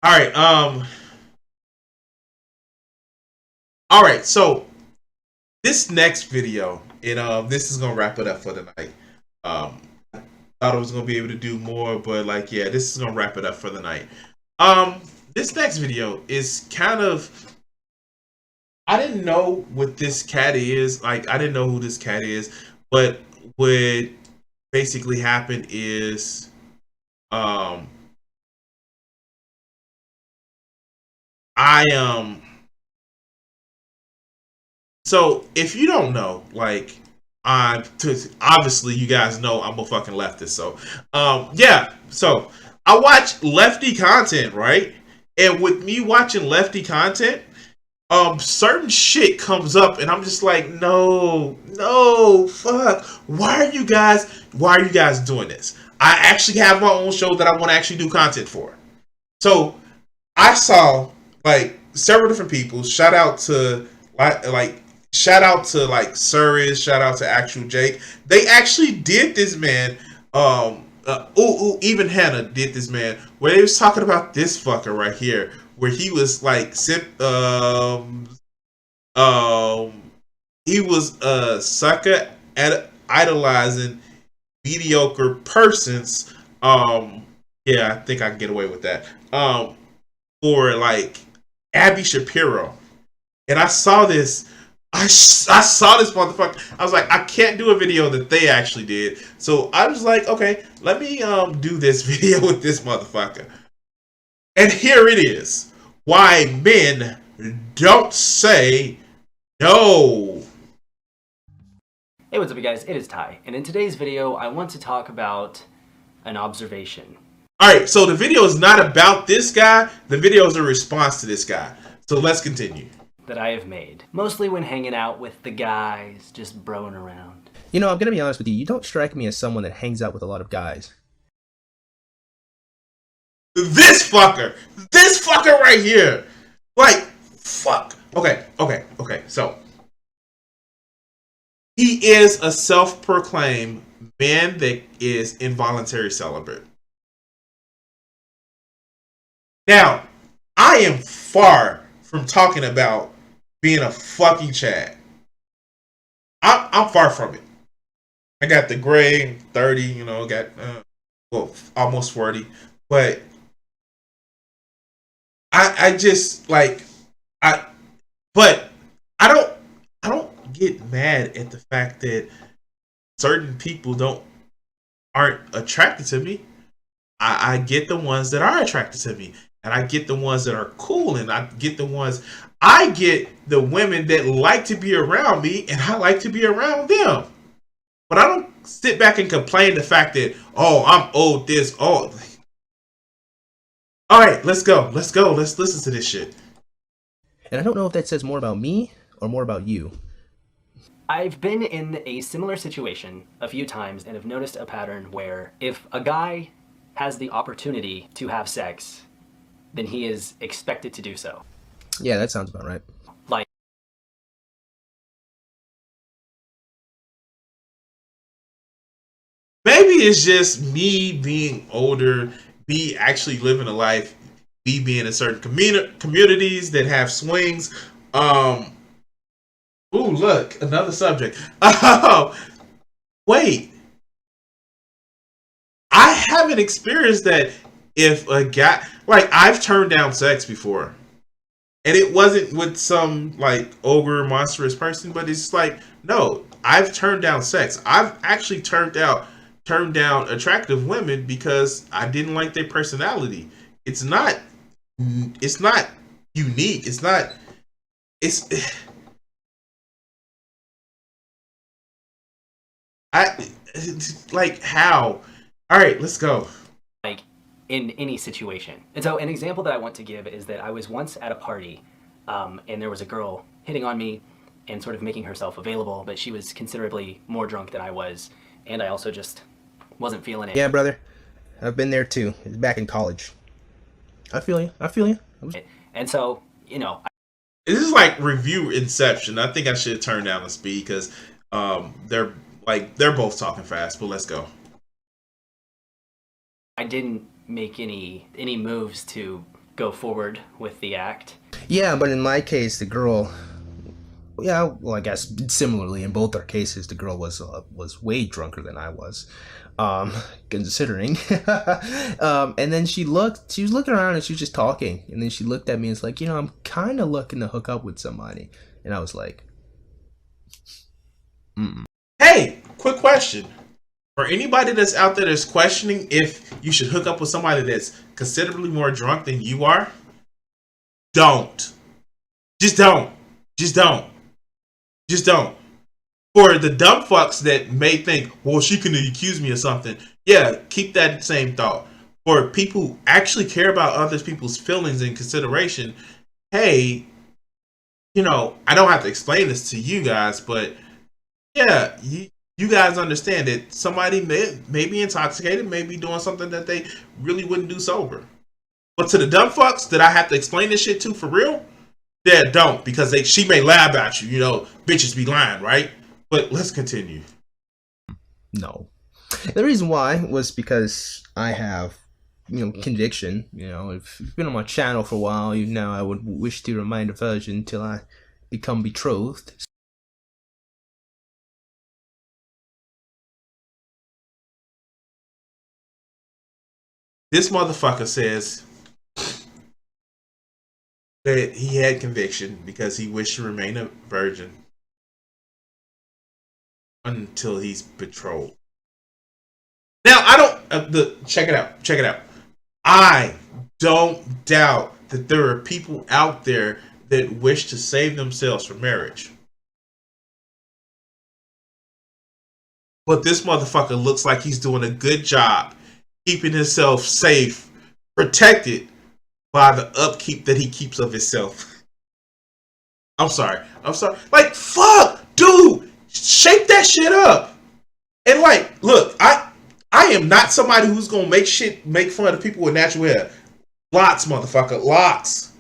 All right. All right. So this next video, and this is gonna wrap it up for the night. I thought I was gonna be able to do more, but like, yeah, this is gonna wrap it up for the night. Um, this next video is kind of. I didn't know what this cat is. Like, I didn't know who this cat is, but what basically happened is, um, I So if you don't know, like, obviously you guys know I'm a fucking leftist. So, yeah. So I watch lefty content, right? And with me watching lefty content, certain shit comes up, and I'm just like, no, no, fuck. Why are you guys doing this? I actually have my own show that I want to actually do content for. So I saw like several different people. Shout out to like Surris, shout out to Actual Jake. They actually did this, man. Even Hannah did this, man, where they was talking about this fucker right here, where he was like, he was a sucker at idolizing mediocre persons. Yeah, I think I can get away with that. For like Abby Shapiro, and I saw this. I saw this motherfucker. I was like, I can't do a video that they actually did. So I was like, okay, let me do this video with this motherfucker. And here it is. Why men don't say no. Hey, what's up, you guys? It is Ty, and in today's video, I want to talk about an observation. Alright, so the video is not about this guy. The video is a response to this guy. So let's continue. That I have made, mostly when hanging out with the guys, just broing around. You know, I'm gonna be honest with you, you don't strike me as someone that hangs out with a lot of guys. This fucker right here. Like, fuck. Okay. So, he is a self-proclaimed man that is involuntary celibate. Now, I am far from talking about being a fucking Chad. I'm far from it. I got the gray, 30, you know, got almost 40, but I just like but I don't get mad at the fact that certain people aren't attracted to me. I get the ones that are attracted to me, and I get the ones that are cool, and I get the women that like to be around me, and I like to be around them. But I don't sit back and complain the fact that, oh, I'm old this, oh. Alright, let's go. Let's listen to this shit. And I don't know if that says more about me or more about you. I've been in a similar situation a few times and have noticed a pattern where if a guy has the opportunity to have sex, then he is expected to do so. Yeah, that sounds about right. Like, maybe it's just me being older, me actually living a life, me being in certain communities that have swings. Ooh, look, another subject. Wait. I haven't experienced that. If a guy, like, I've turned down sex before, and it wasn't with some like ogre monstrous person, but it's like, no, I've turned down sex. I've actually turned down attractive women because I didn't like their personality. It's not unique. It's like, how? All right, let's go. like in any situation. And so an example that I want to give is that I was once at a party, and there was a girl hitting on me and sort of making herself available, but she was considerably more drunk than I was, and I also just wasn't feeling it. Yeah, brother. I've been there too. It's back in college. I feel you. And so, you know, This is like review Inception. I think I should turn down the speed because they're both talking fast. But let's go. I didn't make any moves to go forward with the act. Yeah, but in my case, the girl. Yeah, well, I guess similarly in both our cases, the girl was way drunker than I was, considering. And then she was looking around and she was just talking, and then she looked at me and was like, I'm kind of looking to hook up with somebody, and I was like, Hey, quick question. For anybody that's out there that's questioning if you should hook up with somebody that's considerably more drunk than you are, don't. Just don't. Just don't. Just don't. For the dumb fucks that may think, well, she can accuse me of something. Yeah, keep that same thought. For people who actually care about other people's feelings and consideration, hey, I don't have to explain this to you guys, but yeah, you guys understand that somebody may be intoxicated, may be doing something that they really wouldn't do sober. But to the dumb fucks that I have to explain this shit to for real, yeah, don't, because she may lie about you. Bitches be lying, right? But let's continue. no. The reason why was because I have, conviction. If you've been on my channel for a while, you know I would wish to remain a virgin until I become betrothed. This motherfucker says that he had conviction because he wished to remain a virgin until he's betrothed. Now, I don't... check it out. I don't doubt that there are people out there that wish to save themselves from marriage. But this motherfucker looks like he's doing a good job keeping himself safe, protected by the upkeep that he keeps of himself. I'm sorry. Like, fuck, dude, shake that shit up. And look, I am not somebody who's gonna make fun of people with natural hair. Lots, motherfucker, lots.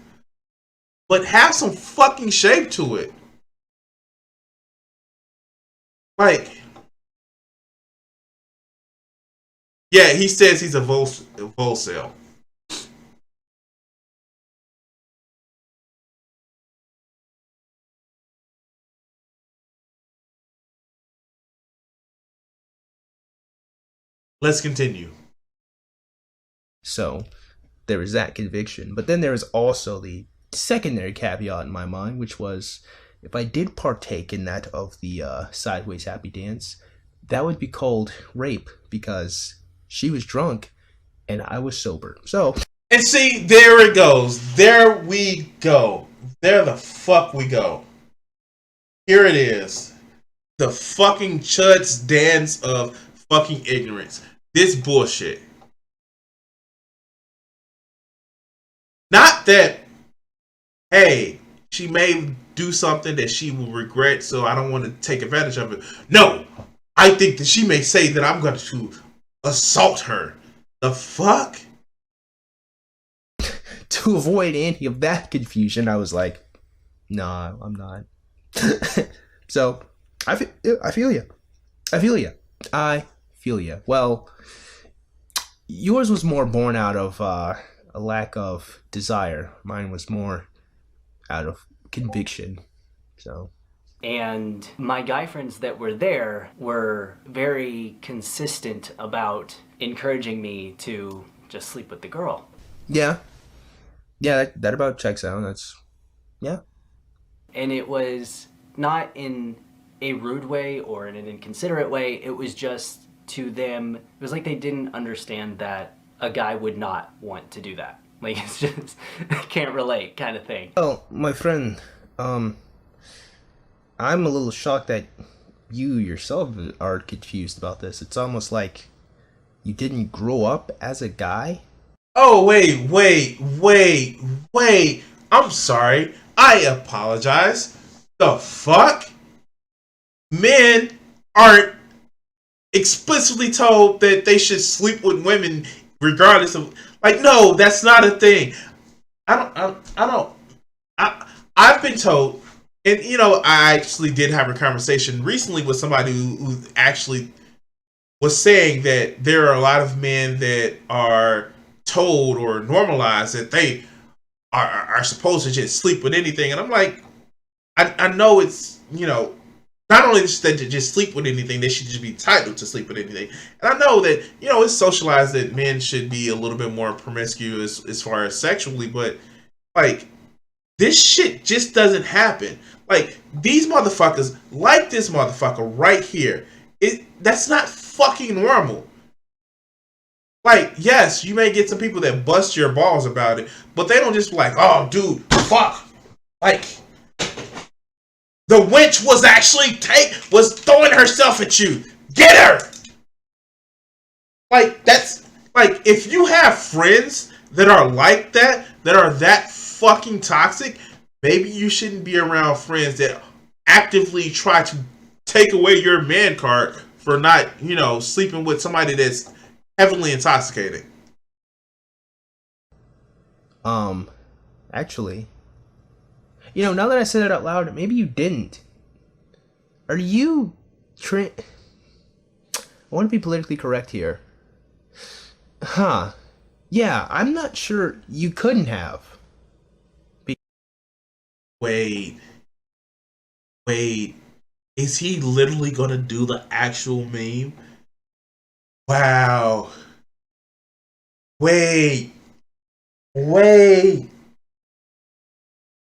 But have some fucking shape to it. Yeah, he says he's a volcel. Let's continue. So, there was that conviction. But then there was also the secondary caveat in my mind, which was, if I did partake in that of the sideways happy dance, that would be called rape, because she was drunk and I was sober. So, and see, there it goes. There we go. There the fuck we go. Here it is. The fucking chud's dance of fucking ignorance. This bullshit. Not that, hey, she may do something that she will regret, so I don't want to take advantage of it. No, I think that she may say that I'm going to assault her. The fuck? To avoid any of that confusion, I was like, nah, I'm not. So, I feel you. Well, yours was more born out of a lack of desire. Mine was more out of conviction. So. And my guy friends that were there were very consistent about encouraging me to just sleep with the girl. Yeah, that about checks out. Yeah. And it was not in a rude way or in an inconsiderate way. It was just, to them, it was like they didn't understand that a guy would not want to do that. Like, it's just, can't relate kind of thing. Well, my friend, I'm a little shocked that you yourself are confused about this. It's almost like you didn't grow up as a guy. Oh, wait. I'm sorry. I apologize. The fuck? Men aren't explicitly told that they should sleep with women regardless of, no, that's not a thing. I've been told, and I actually did have a conversation recently with somebody who actually was saying that there are a lot of men that are told or normalized that they are supposed to just sleep with anything. And I'm like, I know it's, you know, not only just that to just sleep with anything, they should just be entitled to sleep with anything. And I know that, you know, it's socialized that men should be a little bit more promiscuous as far as sexually, but like, this shit just doesn't happen. Like, these motherfuckers, like this motherfucker right here, that's not fucking normal. Like, yes, you may get some people that bust your balls about it, but they don't just be like, oh, dude, fuck. Like, the wench was actually was throwing herself at you. Get her! Like, that's, like, if you have friends that are like that are that fucking toxic, maybe you shouldn't be around friends that actively try to take away your man card for not, you know, sleeping with somebody that's heavily intoxicated. Actually, you know, now that I said it out loud, maybe you didn't. Are you I want to be politically correct here. Huh. Yeah, I'm not sure you couldn't have. Wait, is he literally gonna do the actual meme? Wow. Wait.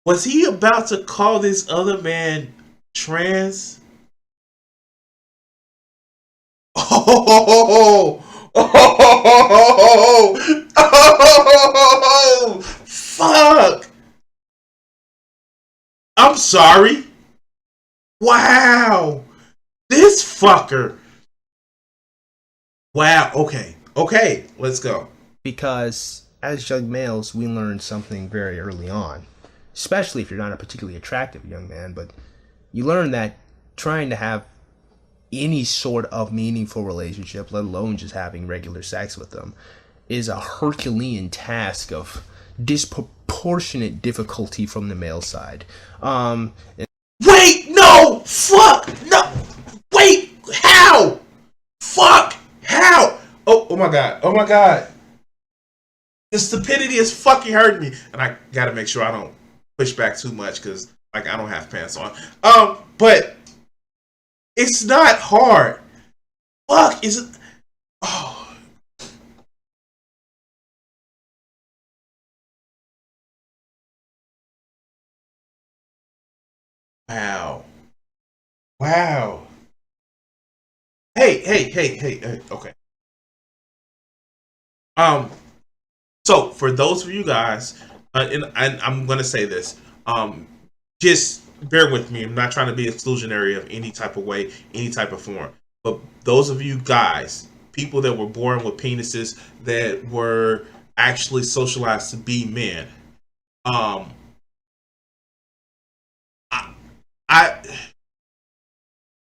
Was he about to call this other man trans? Oh, fuck. I'm sorry. Wow. This fucker. Wow. Okay. Let's go. Because as young males, we learn something very early on, especially if you're not a particularly attractive young man, but you learn that trying to have any sort of meaningful relationship, let alone just having regular sex with them, is a Herculean task of disproportionate difficulty from the male side. Wait, no! Fuck! No! Wait! How? Fuck! How? Oh my god. The stupidity is fucking hurting me. And I gotta make sure I don't push back too much because, like, I don't have pants on. But it's not hard. Fuck, is it? Oh. Wow. Hey. Okay. So for those of you guys, and I'm gonna say this, just bear with me. I'm not trying to be exclusionary of any type of way, any type of form. But those of you guys, people that were born with penises that were actually socialized to be men,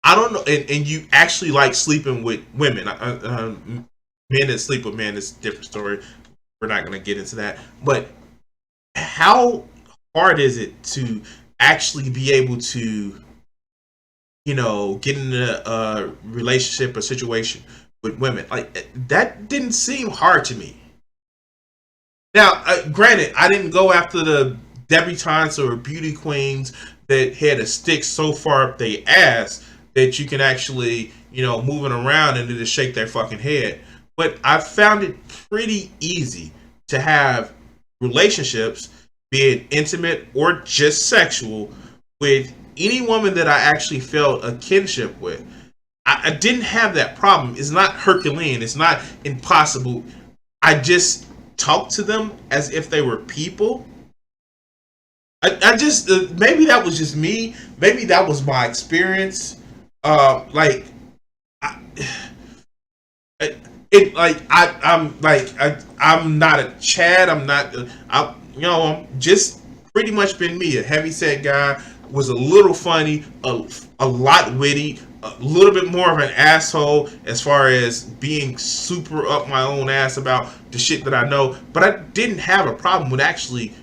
I don't know, and you actually like sleeping with women. Men that sleep with men is a different story. We're not going to get into that. But how hard is it to actually be able to, you know, get in a relationship or situation with women? Like, that didn't seem hard to me. Now, granted, I didn't go after the debutantes or beauty queens that had a stick so far up their ass that you can actually, you know, moving around and just shake their fucking head. But I found it pretty easy to have relationships, be it intimate or just sexual, with any woman that I actually felt a kinship with. I didn't have that problem. It's not Herculean. It's not impossible. I just talked to them as if they were people. I just, maybe that was just me. Maybe that was my experience. I'm not a Chad. I'm just pretty much been me, a heavyset guy. Was a little funny, a lot witty, a little bit more of an asshole as far as being super up my own ass about the shit that I know. But I didn't have a problem with actually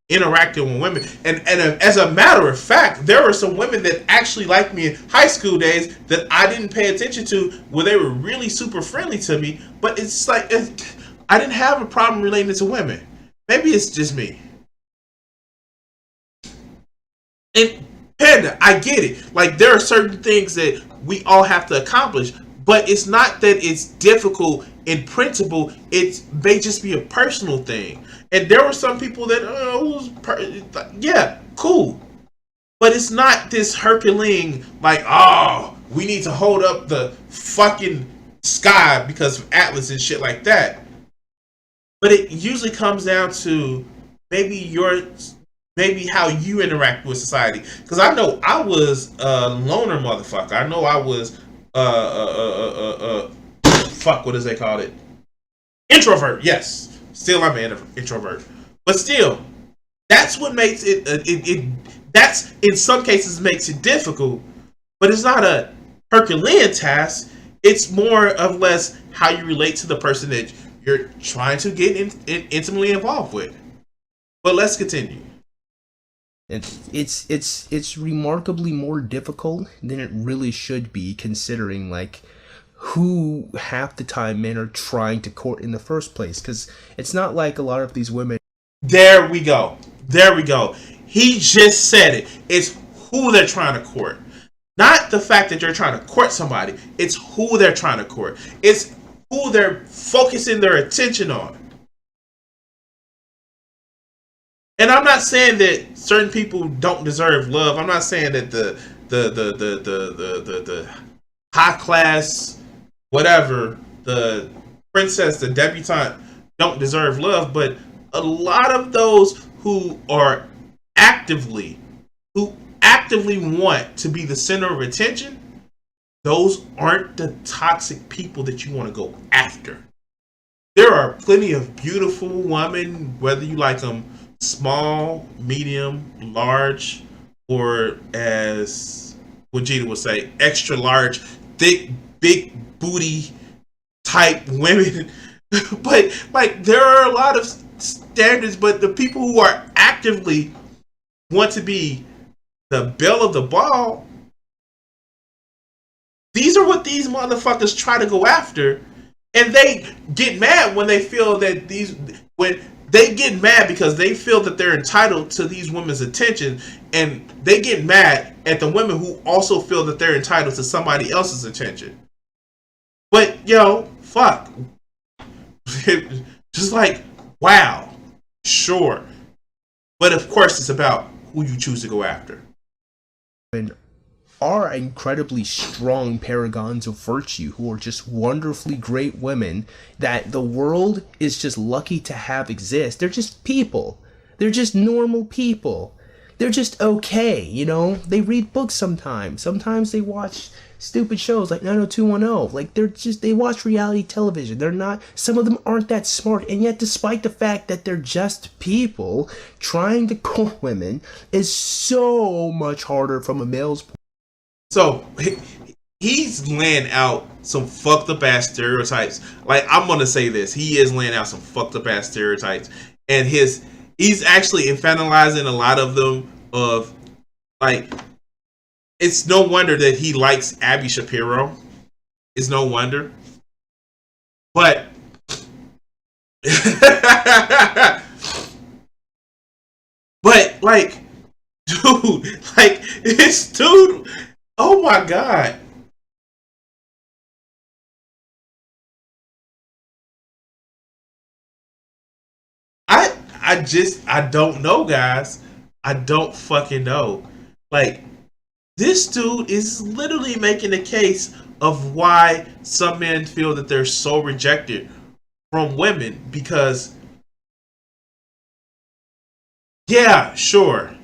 interacting with women. And as a matter of fact, there were some women that actually liked me in high school days that I didn't pay attention to, where they were really super friendly to me. But it's like, I didn't have a problem relating to women. Maybe it's just me. And Panda, I get it. Like, there are certain things that we all have to accomplish, but it's not that it's difficult in principle. It may just be a personal thing. And there were some people that, yeah, cool. But it's not this Herculean, like, oh, we need to hold up the fucking sky because of Atlas and shit like that. But it usually comes down to maybe how you interact with society. Because I know I was a loner motherfucker. I know I was fuck, what does they call it? Introvert. Yes, still I'm an introvert. But still, that's what makes it. That's in some cases makes it difficult. But it's not a Herculean task. It's more or less how you relate to the person that you're trying to get intimately involved with. But let's continue. It's remarkably more difficult than it really should be, considering like who half the time men are trying to court in the first place. Because it's not like a lot of these women. There we go. He just said it. It's who they're trying to court. Not the fact that you're trying to court somebody. It's who they're trying to court. It's who they're focusing their attention on. And I'm not saying that certain people don't deserve love. I'm not saying that the high class, whatever, the princess, the debutante don't deserve love. But a lot of those who actively want to be the center of attention, those aren't the toxic people that you want to go after. There are plenty of beautiful women, whether you like them small, medium, large, or as Vegeta would say, extra large, thick, big booty type women. But like, there are a lot of standards, but the people who are actively want to be the belle of the ball, these are what these motherfuckers try to go after. And they get mad when they feel that they get mad because they feel that they're entitled to these women's attention, and they get mad at the women who also feel that they're entitled to somebody else's attention. But fuck. Just like, wow, sure. But of course it's about who you choose to go after. Are incredibly strong paragons of virtue who are just wonderfully great women that the world is just lucky to have exist. They're just people. They're just normal people. They're just okay, They read books sometimes. Sometimes they watch stupid shows like 90210. Like, they watch reality television. Some of them aren't that smart, and yet despite the fact that they're just people, trying to court women is so much harder from a male's point. So he's laying out some fucked up ass stereotypes. Like, I'm gonna say this, he is laying out some fucked up ass stereotypes, and he's actually infantilizing a lot of them. Of like, it's no wonder that he likes Abby Shapiro. It's no wonder, but but like, dude, like this dude. Oh my god. I don't know, guys. I don't fucking know. Like, this dude is literally making a case of why some men feel that they're so rejected from women because, yeah, sure.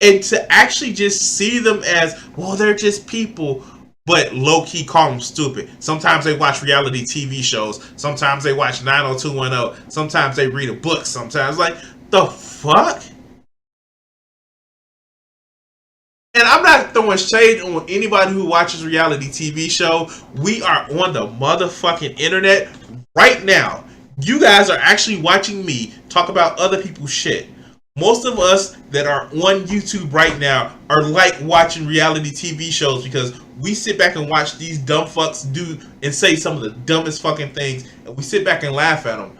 And to actually just see them as, well, they're just people, but low-key call them stupid. Sometimes they watch reality TV shows. Sometimes they watch 90210. Sometimes they read a book. Sometimes, like, the fuck? And I'm not throwing shade on anybody who watches reality TV show. We are on the motherfucking internet right now. You guys are actually watching me talk about other people's shit. Most of us that are on YouTube right now are like watching reality TV shows because we sit back and watch these dumb fucks do and say some of the dumbest fucking things, and we sit back and laugh at them.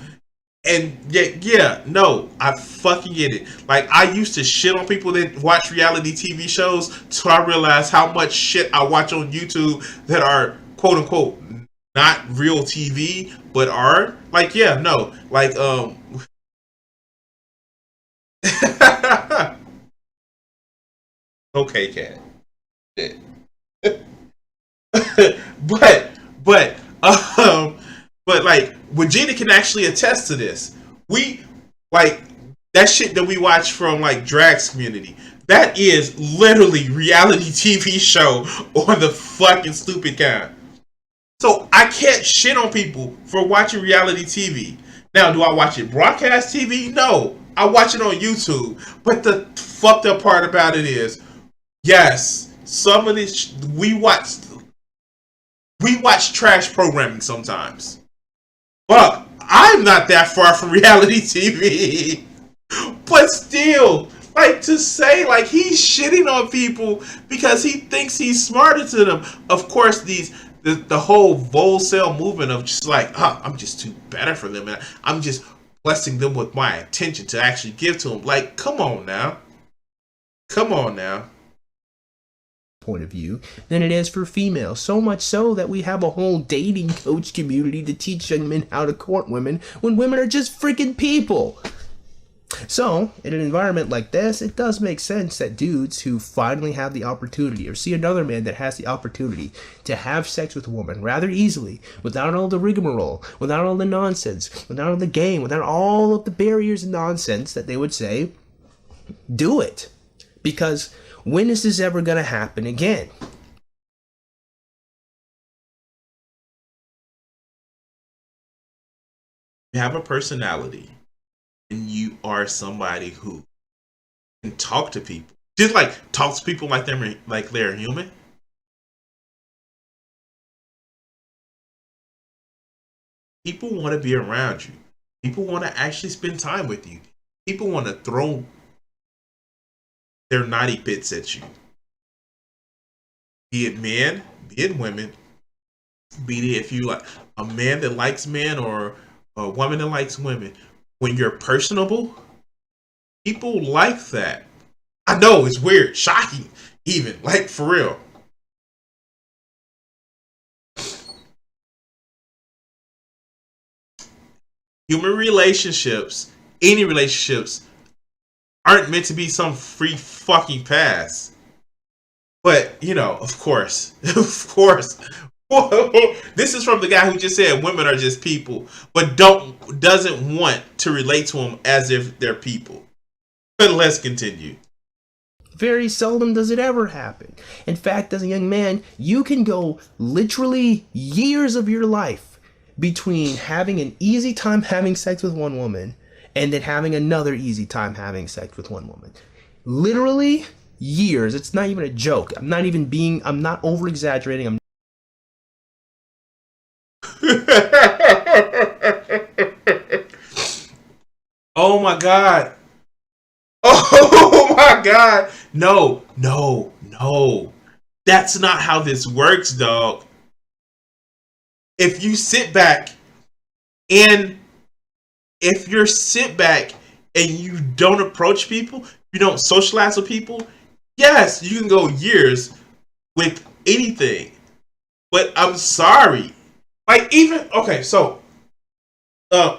And yeah, no, I fucking get it. Like, I used to shit on people that watch reality TV shows, so I realized how much shit I watch on YouTube that are quote unquote not real TV, but are like, yeah, no, like, okay, cat. Shit. but but um but like Regina can actually attest to this. We like that shit that we watch from like Drag's Community. That is literally reality TV show on the fucking stupid kind. So I can't shit on people for watching reality TV. Now, do I watch it broadcast TV? No. I watch it on YouTube. But the fucked up part about it is, yes, some of this we watch trash programming sometimes. Fuck, I'm not that far from reality TV. But still, like to say like he's shitting on people because he thinks he's smarter to them. Of course, the whole wholesale movement of just like, I'm just too better for them, and I'm just blessing them with my attention to actually give to them. Like, come on now, come on now. Point of view than it is for females. So much so that we have a whole dating coach community to teach young men how to court women when women are just freaking people. So, in an environment like this, it does make sense that dudes who finally have the opportunity or see another man that has the opportunity to have sex with a woman rather easily, without all the rigmarole, without all the nonsense, without all the game, without all of the barriers and nonsense, that they would say, do it. Because when is this ever going to happen again? You have a personality, and you are somebody who can talk to people. Just like talk to people like they're human. People want to be around you. People want to actually spend time with you. People want to throw their naughty bits at you. Be it men, be it women, be it if you like a man that likes men or a woman that likes women. When you're personable, people like that. I know it's weird, shocking, even like for real. Human relationships, any relationships, aren't meant to be some free fucking pass. But, of course, of course. This is from the guy who just said women are just people, but doesn't want to relate to them as if they're people. But let's continue. Very seldom does it ever happen. In fact, as a young man, you can go literally years of your life between having an easy time having sex with one woman and then having another easy time having sex with one woman. Literally years. It's not even a joke. I'm not over exaggerating. Oh my God. Oh my God. No. That's not how this works, dog. If you sit back and you don't approach people, you don't socialize with people, yes, you can go years with anything. But I'm sorry. Like, even, okay, so,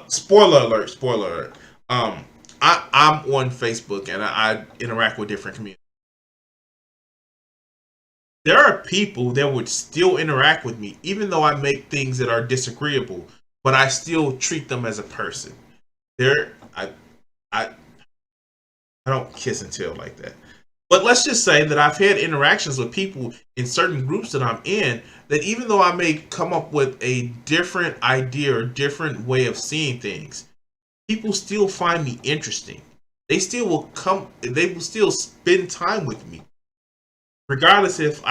spoiler alert. I'm on Facebook and I interact with different communities. There are people that would still interact with me, even though I make things that are disagreeable, but I still treat them as a person. I don't kiss and tell like that. But let's just say that I've had interactions with people in certain groups that I'm in, that even though I may come up with a different idea or different way of seeing things, people still find me interesting. They will still spend time with me, regardless if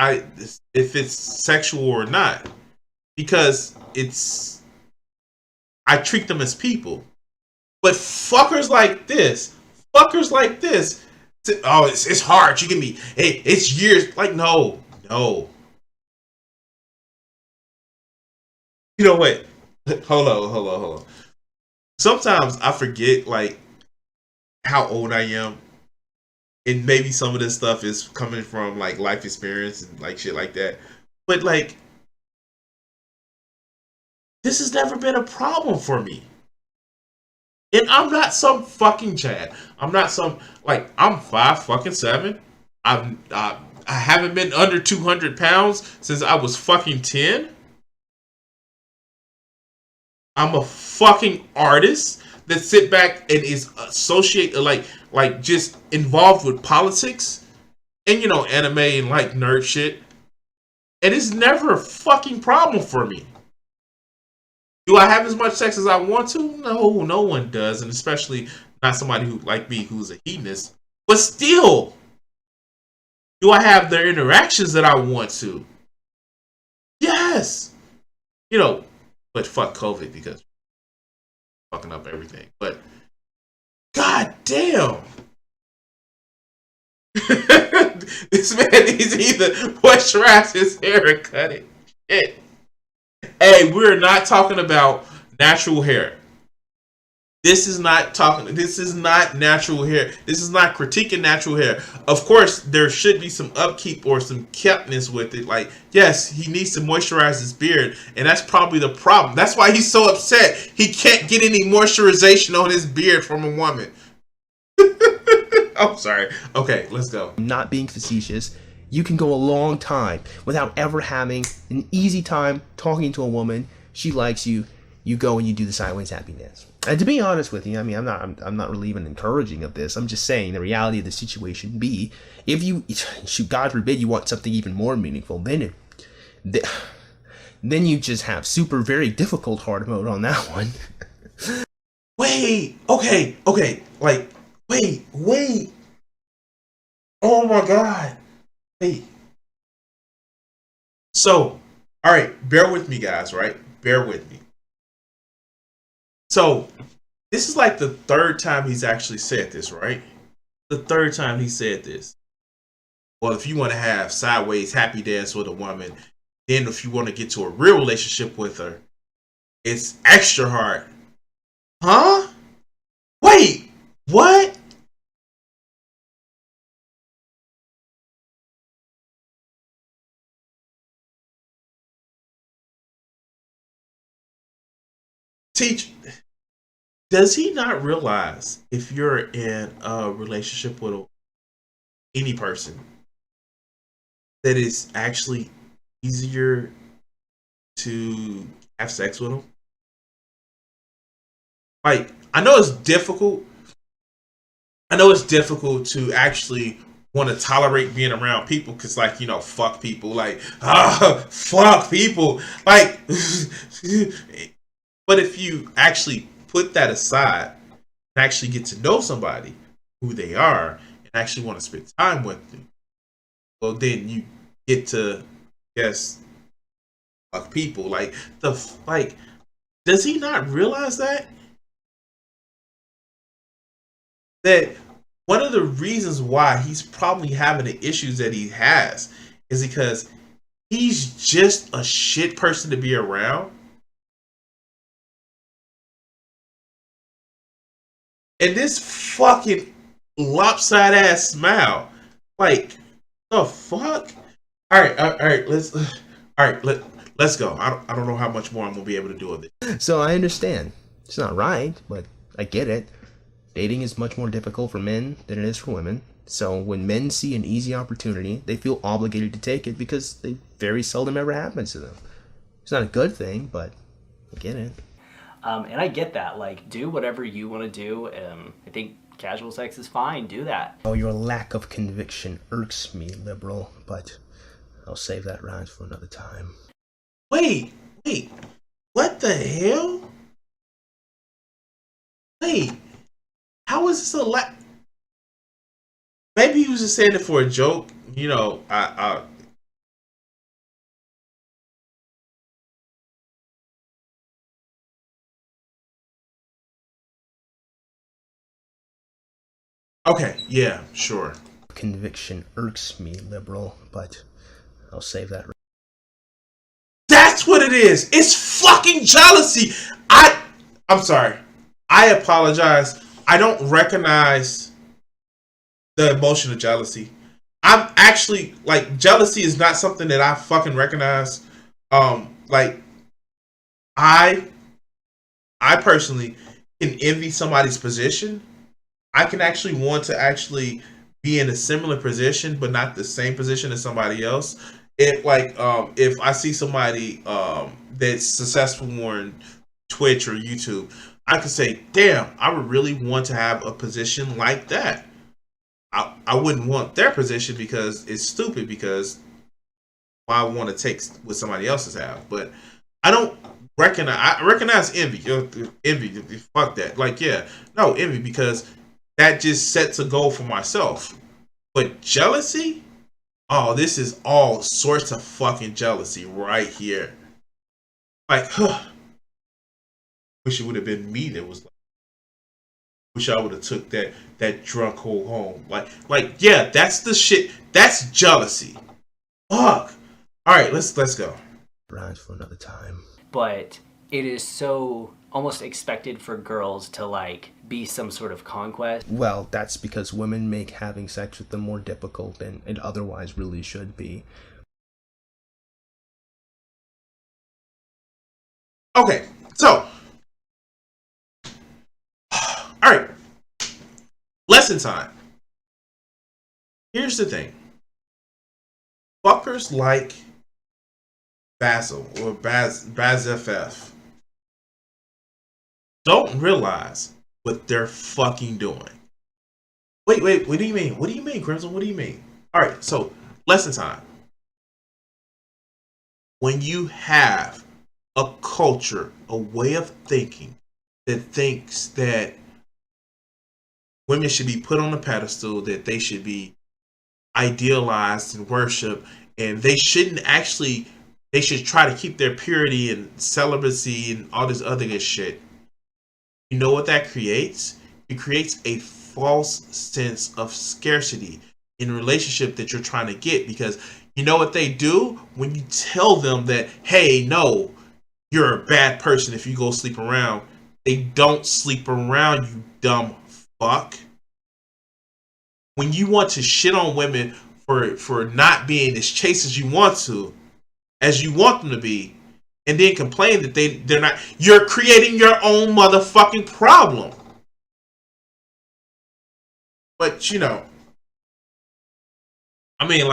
it's sexual or not, because I treat them as people. But fuckers like this, oh, it's hard. You give me, hey, it's years. Like, no. You know what? Hold on. sometimes I forget like how old I am, and maybe some of this stuff is coming from like life experience and like shit like that. But like, this has never been a problem for me. And I'm not some fucking Chad. I'm not some like I'm 5'7". I haven't been under 200 pounds since I was fucking 10. I'm a fucking artist that sit back and is associate like just involved with politics and anime and like nerd shit. And it's never a fucking problem for me. Do I have as much sex as I want to? No, no one does, and especially not somebody who like me who's a hedonist. But still, do I have the interactions that I want to? Yes. But fuck COVID because fucking up everything. But god damn. This man needs to either moisturize his hair or cut it. Shit. Hey, we're not talking about natural hair. This is not natural hair. This is not critiquing natural hair. Of course, there should be some upkeep or some keptness with it. Like, yes, he needs to moisturize his beard, and that's probably the problem. That's why he's so upset. He can't get any moisturization on his beard from a woman. I'm sorry. Okay, let's go. Not being facetious, you can go a long time without ever having an easy time talking to a woman. She likes you. You go and you do the sideways happy dance. And to be honest with you, I mean, I'm not really even encouraging of this. I'm just saying the reality of the situation. B, if you, God forbid, you want something even more meaningful, then you just have super very difficult hard mode on that one. Wait. Okay. Like, wait. Oh my god. Wait. So, all right, bear with me, guys. Right, bear with me. So, this is like the third time he's actually said this, right? The third time he said this. Well, if you want to have sideways happy dance with a woman, then if you want to get to a real relationship with her, it's extra hard. Huh? Wait, what? Teach. Does he not realize if you're in a relationship with any person that it's actually easier to have sex with them? Like, I know it's difficult. I know it's difficult to actually want to tolerate being around people because, like, fuck people. Like, fuck people. Like, but if you actually put that aside and actually get to know somebody, who they are, and actually want to spend time with them, well, then you get to, yes, fuck people. Like, does he not realize that? That one of the reasons why he's probably having the issues that he has is because he's just a shit person to be around. And this fucking lopsided ass smile. Like, the fuck? Alright, let's go. I don't know how much more I'm gonna be able to do with it. So I understand. It's not right, but I get it. Dating is much more difficult for men than it is for women. So when men see an easy opportunity, they feel obligated to take it because they very seldom ever happens to them. It's not a good thing, but I get it. And I get that. Like, do whatever you want to do. I think casual sex is fine. Do that. Oh, your lack of conviction irks me, liberal, but I'll save that rant for another time. Wait. What the hell? Wait. How is this a Maybe he was just saying it for a joke. Okay, yeah, sure. Conviction irks me, liberal, but I'll save that. That's what it is. It's fucking jealousy. I'm sorry. I apologize. I don't recognize the emotion of jealousy. I'm actually like jealousy is not something that I fucking recognize. Like I I personally can envy somebody's position. I can actually want to actually be in a similar position, but not the same position as somebody else. If I see somebody that's successful more in Twitch or YouTube, I could say, damn, I would really want to have a position like that. I wouldn't want their position because it's stupid because I want to take what somebody else's have. But I don't recognize envy. Envy, fuck that. Like, yeah, no envy because that just sets a goal for myself. But jealousy, oh, this is all sorts of fucking jealousy right here. Like, wish it would have been me that was like, wish I would have took that drunk hoe home. Like, yeah, that's the shit. That's jealousy. Fuck. All right, let's go. Rhymes for another time. But it is so almost expected for girls to like be some sort of conquest. Well, that's because women make having sex with them more difficult than it otherwise really should be. Okay, so all right, lesson time. Here's the thing. Fuckers like Basil or BassFZz don't realize what they're fucking doing. Wait, what do you mean? What do you mean, Crimson? What do you mean? Alright, so lesson time. When you have a culture, a way of thinking that thinks that women should be put on a pedestal, that they should be idealized and worshipped, and they shouldn't actually, they should try to keep their purity and celibacy and all this other good shit. You know what that creates? It creates a false sense of scarcity in a relationship that you're trying to get, because you know what they do when you tell them that, hey, no, you're a bad person if you go sleep around. They don't sleep around, you dumb fuck. When you want to shit on women for not being as chaste as you want them to be, and then complain that they're not, you're creating your own motherfucking problem. But you know, I mean,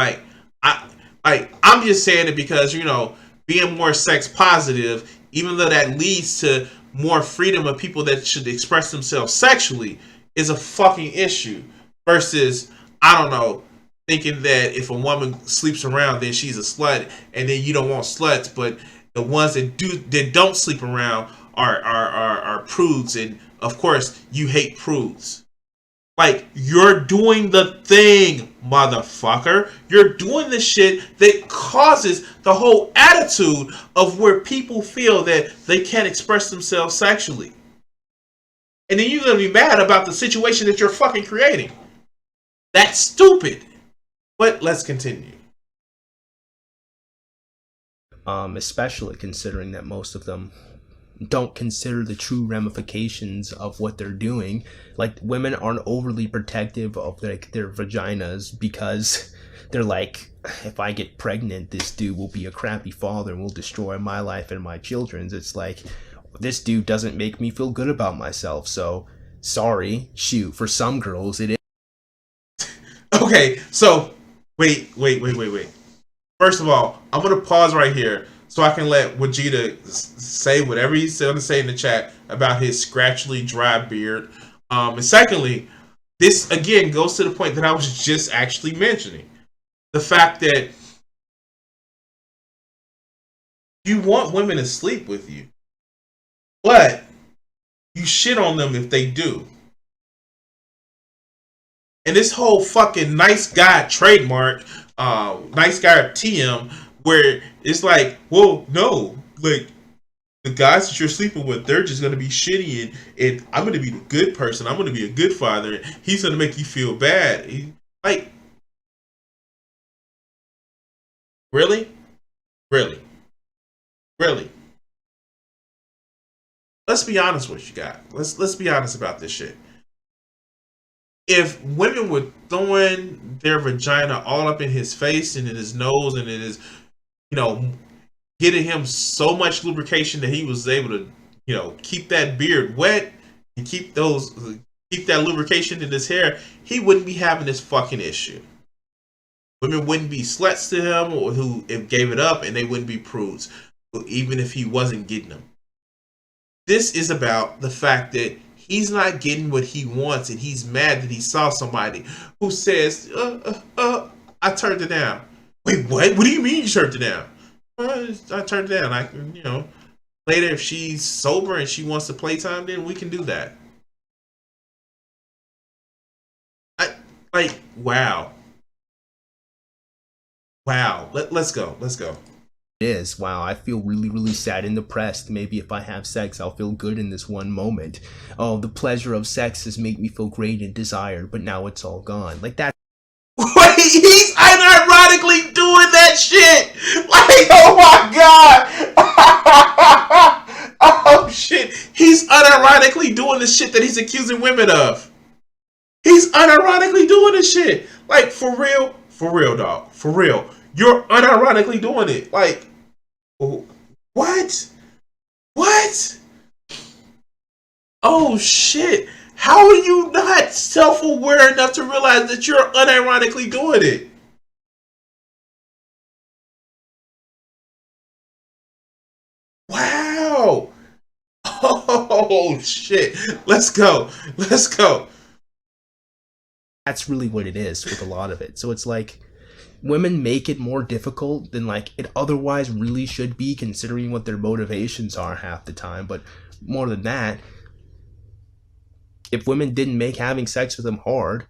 I'm just saying it because, you know, being more sex positive, even though that leads to more freedom of people that should express themselves sexually, is a fucking issue. Versus, I don't know, thinking that if a woman sleeps around, then she's a slut, and then you don't want sluts, but the ones that don't sleep around are prudes, and of course you hate prudes. Like, you're doing the thing, motherfucker. You're doing the shit that causes the whole attitude of where people feel that they can't express themselves sexually. And then you're gonna be mad about the situation that you're fucking creating. That's stupid. But let's continue. Especially considering that most of them don't consider the true ramifications of what they're doing. Like, women aren't overly protective of their vaginas because they're like, if I get pregnant, this dude will be a crappy father and will destroy my life and my children's. It's like, this dude doesn't make me feel good about myself, so sorry, shoot, for some girls it is. Okay, so wait. First of all, I'm gonna pause right here so I can let Vegeta say whatever he's going to say in the chat about his scratchily dry beard. And secondly, this again goes to the point that I was just actually mentioning. The fact that you want women to sleep with you, but you shit on them if they do. And this whole fucking nice guy trademark, nice guy TM, where it's like, well, no, like, the guys that you're sleeping with, they're just gonna be shitty, and I'm gonna be the good person. I'm gonna be a good father. And he's gonna make you feel bad. Really? let's be honest with you guys. Let's be honest about this shit. If women were throwing their vagina all up in his face and in his nose and in his, you know, getting him so much lubrication that he was able to, you know, keep that beard wet and keep that lubrication in his hair, he wouldn't be having this fucking issue. Women wouldn't be sluts to him or who gave it up, and they wouldn't be prudes, even if he wasn't getting them. This is about the fact that he's not getting what he wants, and he's mad that he saw somebody who says, I turned it down. Wait, what? What do you mean you turned it down? I turned it down. You know, later if she's sober and she wants to playtime, then we can do that. Wow. Let's go. It is. Wow, I feel really, really sad and depressed. Maybe if I have sex, I'll feel good in this one moment. Oh, the pleasure of sex has made me feel great and desired, but now it's all gone. Like that. Wait, he's unironically doing that shit! Like, oh my god! Oh shit! He's unironically doing the shit that he's accusing women of. He's unironically doing this shit. Like, for real, dog. For real. You're unironically doing it. Like, what? What? Oh shit. How are you not self-aware enough to realize that you're unironically doing it? Wow. Oh shit. Let's go. That's really what it is with a lot of it. So it's like women make it more difficult than like it otherwise really should be, considering what their motivations are half the time. But more than that, if women didn't make having sex with them hard,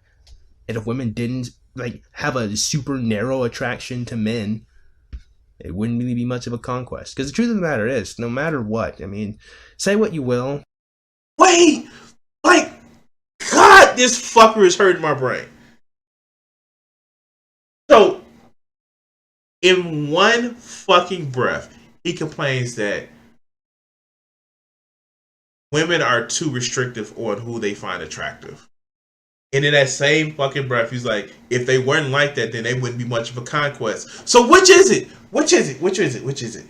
and if women didn't like have a super narrow attraction to men, it wouldn't really be much of a conquest. Because the truth of the matter is, no matter what, I mean, say what you will. Wait! Like, God, this fucker is hurting my brain. So, in one fucking breath, he complains that women are too restrictive on who they find attractive. And in that same fucking breath, he's like, if they weren't like that, then they wouldn't be much of a conquest. So which is it? Which is it?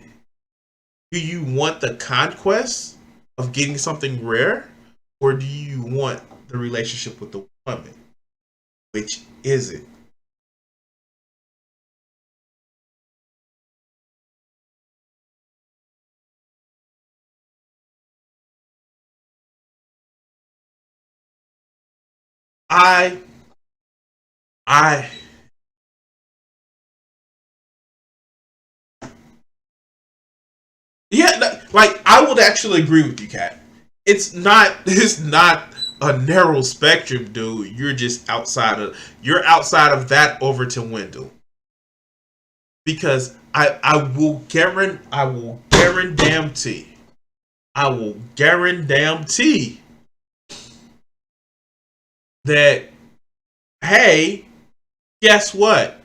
Do you want the conquest of getting something rare? Or do you want the relationship with the woman? Which is it? Yeah, like I would actually agree with you, Kat. It's not a narrow spectrum, dude. You're just outside of that Overton window. Because I will guarantee that, hey, guess what?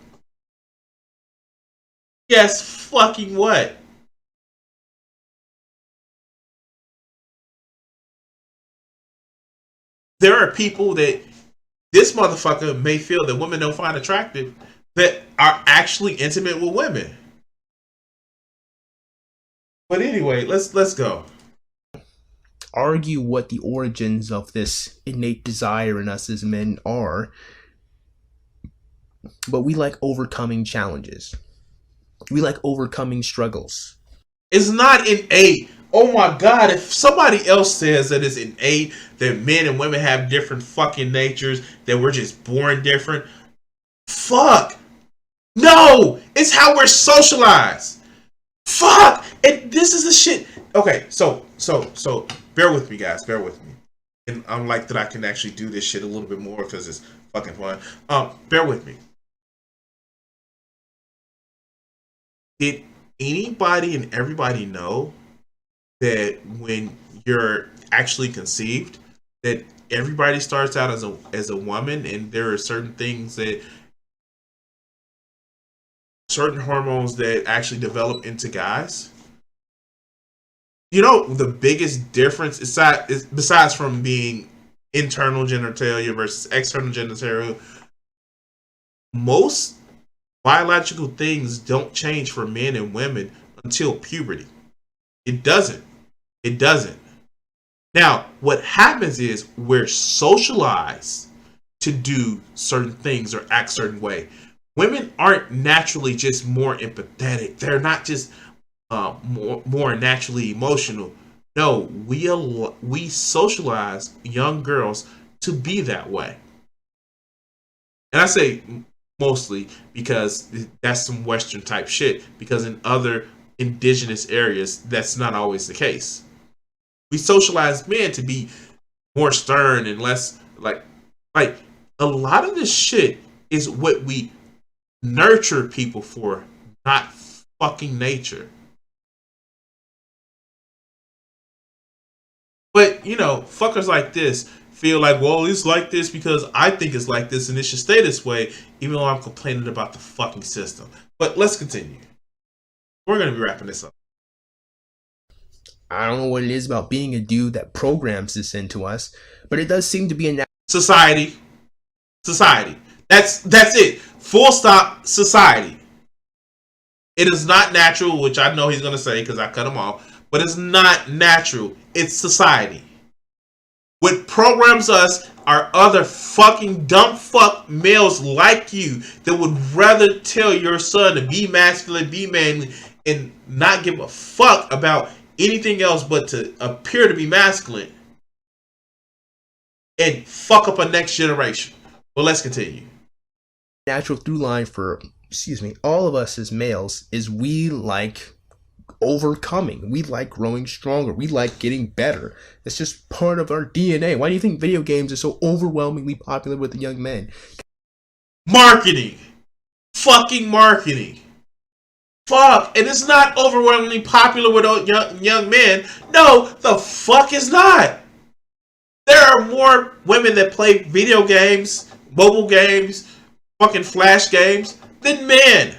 Guess fucking what? There are people that this motherfucker may feel that women don't find attractive that are actually intimate with women. But anyway, let's go. Argue what the origins of this innate desire in us as men are, but we like overcoming challenges. We like overcoming struggles. It's not innate. Oh my god, if somebody else says that it's innate, that men and women have different fucking natures, that we're just born different, fuck. No! It's how we're socialized. Fuck! And this is the shit. Okay, so bear with me, guys. Bear with me. And I'm like that I can actually do this shit a little bit more because it's fucking fun. Bear with me. Did anybody and everybody know that when you're actually conceived, that everybody starts out as a woman, and there are certain hormones that actually develop into guys? You know, the biggest difference is besides from being internal genitalia versus external genitalia, most biological things don't change for men and women until puberty. It doesn't. It doesn't. Now, what happens is we're socialized to do certain things or act certain way. Women aren't naturally just more empathetic. They're not just more naturally emotional. No, we socialize young girls to be that way. And I say mostly because that's some Western type shit. Because in other indigenous areas, that's not always the case. We socialize men to be more stern and less like a lot of this shit is what we nurture people for, not fucking nature. But you know, fuckers like this feel like, well, it's like this because I think it's like this and it should stay this way, even though I'm complaining about the fucking system. But let's continue. We're gonna be wrapping this up. I don't know what it is about being a dude that programs this into us, but it does seem to be a society. Society. That's it. Full stop. Society. It is not natural, which I know he's gonna say because I cut him off, but it's not natural. It's society. What programs us are other fucking dumb fuck males like you that would rather tell your son to be masculine, be manly, and not give a fuck about anything else but to appear to be masculine and fuck up a next generation. Well, let's continue. Natural through line for, all of us as males is we like overcoming. We like growing stronger. We like getting better. It's just part of our DNA. Why do you think video games are so overwhelmingly popular with the young men? Marketing. Fucking marketing. Fuck. And it's not overwhelmingly popular with young men. No, the fuck is not. There are more women that play video games, mobile games, fucking flash games than men.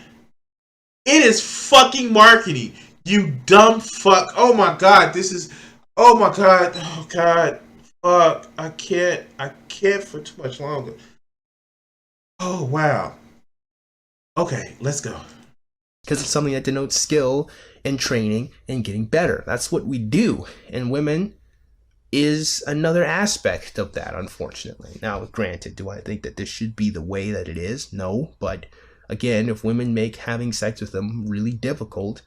It is fucking marketing. You dumb fuck. Oh my god, this is. Oh my god. Oh god. Fuck. I can't for too much longer. Oh wow. Okay, let's go. Because it's something that denotes skill and training and getting better. That's what we do. And women is another aspect of that, unfortunately. Now, granted, do I think that this should be the way that it is? No. But again, if women make having sex with them really difficult,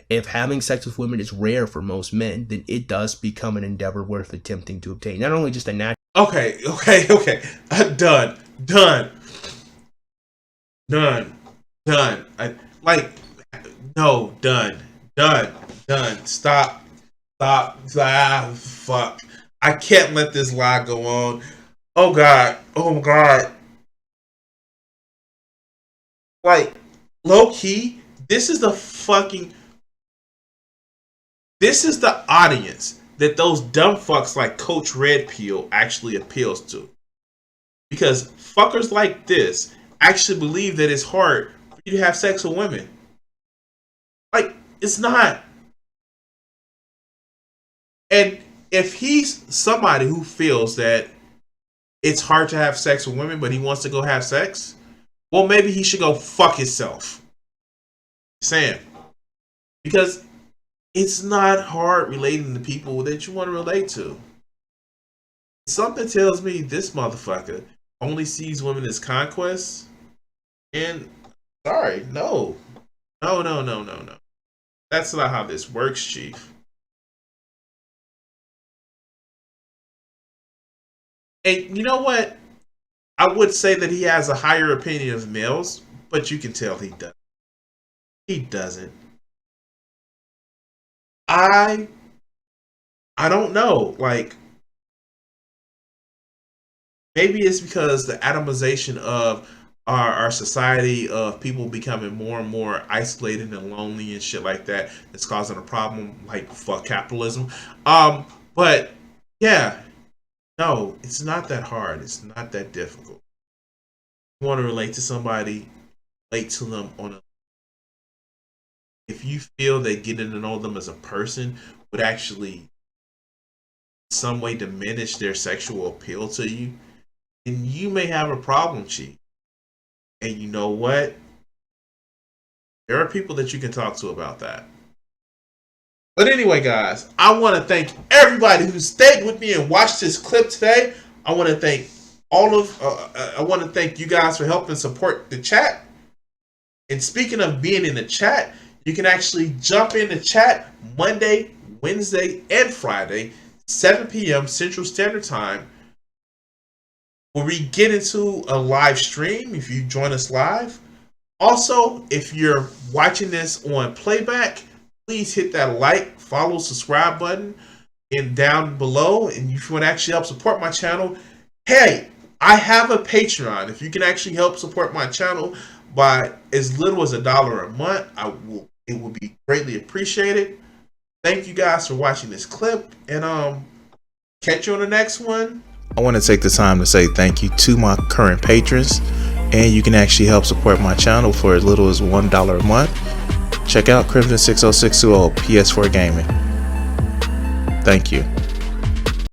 if having sex with women is rare for most men, then it does become an endeavor worth attempting to obtain. Not only just a natural. Okay. Done. Done. Stop. Fuck. I can't let this lie go on. Oh god. Like, low key, this is the audience that those dumb fucks like Coach Red Pill actually appeals to. Because fuckers like this actually believe that it's hard for you to have sex with women. Like, it's not. And if he's somebody who feels that it's hard to have sex with women, but he wants to go have sex, well, maybe he should go fuck himself. Sam. Because it's not hard relating to people that you want to relate to. Something tells me this motherfucker only sees women as conquests. And, sorry, no. No. That's not how this works, Chief. And you know what? I would say that he has a higher opinion of males, but you can tell he doesn't. He doesn't. I don't know. Like, maybe it's because the atomization of our society, of people becoming more and more isolated and lonely and shit like that, that's causing a problem. Like, fuck capitalism. But yeah, no, it's not that hard. It's not that difficult. You want to relate to somebody, relate to them on a. If you feel that getting to know them as a person would actually in some way diminish their sexual appeal to you, then you may have a problem, Chief. And you know what? There are people that you can talk to about that. But anyway, guys, I want to thank everybody who stayed with me and watched this clip today. I want to thank I want to thank you guys for helping support the chat. And speaking of being in the chat, you can actually jump in the chat Monday, Wednesday, and Friday, 7 p.m. Central Standard Time, where we get into a live stream if you join us live. Also, if you're watching this on playback, please hit that like, follow, subscribe button and down below. And if you want to actually help support my channel, hey, I have a Patreon. If you can actually help support my channel by as little as $1 a month, it will be greatly appreciated. Thank you guys for watching this clip, and catch you on the next one. I want to take the time to say thank you to my current patrons, and you can actually help support my channel for as little as $1 a month. Check out Crimson60620 PS4 Gaming. Thank you.